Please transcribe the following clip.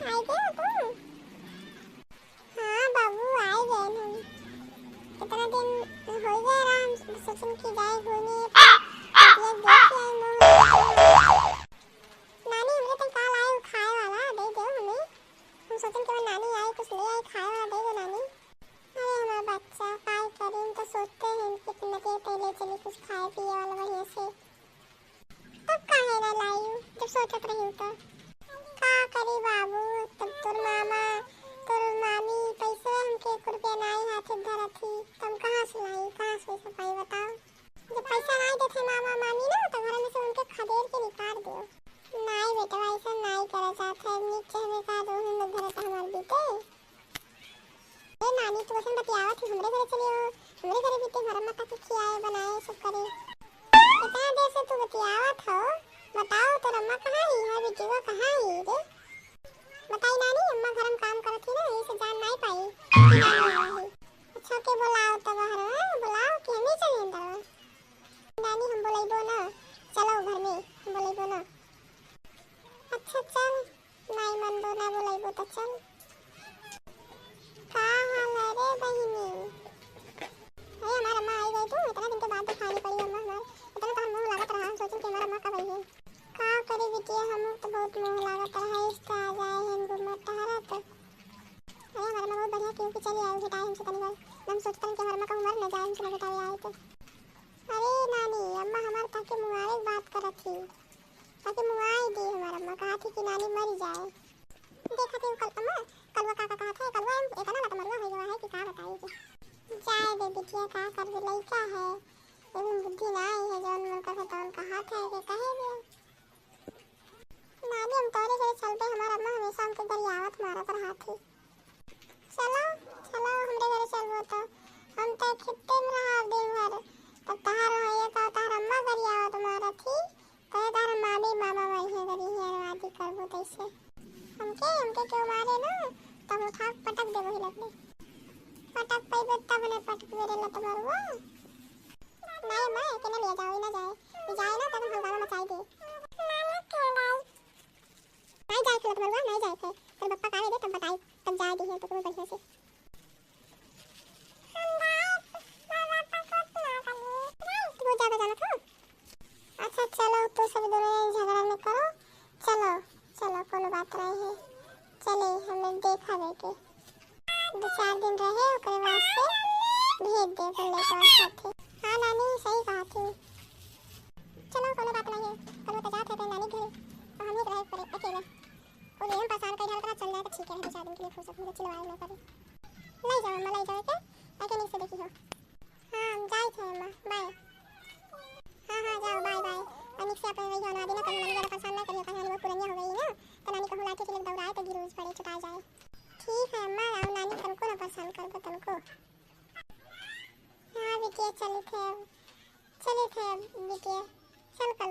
आई गए तुम? हाँ बाबू आ गए हम। कितना दिन हो गया राम सोचन की जाए घूमने ये देख आई नानी हमरे तक काल आए खाए वाला दे दो हमें। हम सोचन के नानी आई कुछ ले आई खाए वाला दे दो नानी। अरे हमारा बच्चा काय करें तो सोचते हैं कि कितना के पहले चली कुछ खाए पिए वाला बढ़िया से। तब काहे ना लाई जब सोचत रही तो का करी बाबू। तब तोर मामा तोर मामी पैसे हमके 1 रुपया नहीं हाथ धरा थी तुम कहाँ से लाई कहाँ से पैसा पाई बताओ। जब पैसा नहीं देते मामा मामी ना तो घर में से उनके खदेड़ के निकाल दो। नहीं बेटा ऐसा नहीं करा चाहता है नीचे हमें का दो हम लोग घर का हमारे बीते। ए नानी तो वैसे बतियावा थी हमरे घर चली हो हमरे घर बीते घर माता के खियाए बनाए सब करे। कितना देर से तू बतियावा था बताओ तो अम्मा कहाँ ही है बेटीवा कहाँ ही रे बताई नानी अम्मा घर में काम करती ना यही से जान नहीं पाई। अच्छा के बुलाओ तब बाहर बुलाओ कि हम ही चले अंदर। नानी हम बोलेबो ना चलो घर में हम बोलेबो ना। अच्छा चल नहीं मन दो ना बोलेबो तो चल। का हाल है रे बहिनी? अरे हमारा अम्मा आई गई तू इतना दिन के बाद तो खानी पड़ी अम्मा हमार इतना तो हम मुंह लागत रहा सोचन कि हमारा अम्मा कब आई है। का करे बिटिया हम तो बहुत मुंह लागत रहा इसका आ जाए हम घूमत टहरा तो। अरे हमारा अम्मा बहुत बढ़िया क्योंकि चली आई उसे टाइम से तनी बार हम सोचते हैं कि हमारा अम्मा का उम्र न जाए हमसे बेटा आए तो। अरे नानी अम्मा हमारे ताके मुआरे बात करत थी ताकि मुआई दी हमारा अम्मा कहा थी कि नानी मर जाए। देखा थी कल अम्मा कलवा काका कहा था कलवा इतना ना मरवा हो गया है कि का बताइए। जाए दे बिटिया का कर दे लइका है लेकिन बुद्धि ना आई है जौन मन का तो उनका हाथ है कि कहे दे। नानी हम तोरे घर चल पे हमारा अम्मा हमेशा हमके गरियावत मारत रहा थी। चलो चलो हमरे घर चलबो तो हम तो खेते में रहा दिन भर तब तहार होए तो तहार अम्मा गरियावत मारत थी तो तार मामी मामा वही गरी है आदि करबो तैसे हमके क्यों मारे ना तब उठा पटक देबो ही लगले पटक पैबे तब ने पटक मेरे लत मारवा। नहीं मैं के ना ले जाओ ना जाए ना तब हंगामा मचाई दे। नानी क्यों नहीं जाए खेलत मरवा नहीं जाए थे तेरे पापा काहे दे तब बताई तब जाए दी है तो कोई बढ़िया से। तू जा बजाना था। अच्छा चलो तो सब दोनों झगड़ा न करो चलो चलो कोनो बात नहीं है चले हमें देखा बेटे 2-4 दिन रहे ओकरे वास्ते भेज दे बोले तो साथे। हाँ नानी सही कहा थी चलो कोनो बात नहीं है कल तो जाते थे नानी घर और हम ही रहे पड़े अकेले और हम परेशान कर डाल चल जाए तो ठीक है 2-4 दिन के लिए फुर्सत मुझे चिलवाए ना करे। ले जाओ अम्मा ले जाओ के आके नीचे देखी हो। हाँ हम जाए थे अम्मा बाय। हाँ हाँ जाओ बाय बाय अनिक से अपने वही होना देना कल नानी ज़्यादा परेशान ना करियो कहानी वो पुरानी हो गई ना तो नानी कहूँ लाठी के लिए दौड़ाए तो गिर उस पड़े चुका जाए। ठीक है अम्मा आओ नानी तुमको ना परेशान कर दो तुमको। हाँ बिटिया चले थे बिटिया चल कल